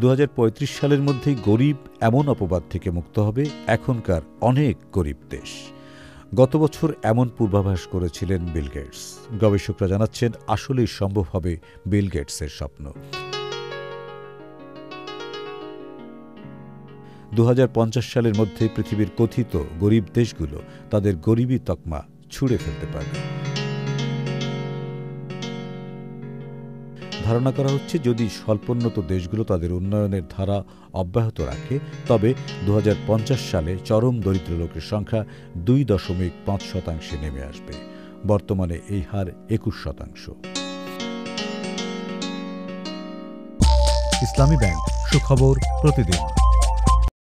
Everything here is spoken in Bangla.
2035 সালের মধ্যেই গরিব এমন অপবাদ থেকে মুক্ত হবে এখনকার অনেক গরিব দেশ। গত বছর এমন পূর্বাভাস করেছিলেন বিল গেটস। গবেষকরা জানাচ্ছেন আসলেই সম্ভব হবে বিল গেটসের স্বপ্ন। 2050 সালের মধ্যে পৃথিবীর কথিত গরিব দেশগুলো তাদের গরিবী তকমা ছুঁড়ে ফেলতে পারবে। ধারণা করা হচ্ছে যদি স্বল্পোন্নত দেশগুলো তাদের উন্নয়নের ধারা অব্যাহত রাখে তবে 2050 সালে চরম দরিদ্র লোকের সংখ্যা 2.5% নেমে আসবে। বর্তমানে এই হার 21%। ইসলামী ব্যাংক, সুখবর প্রতিদিন।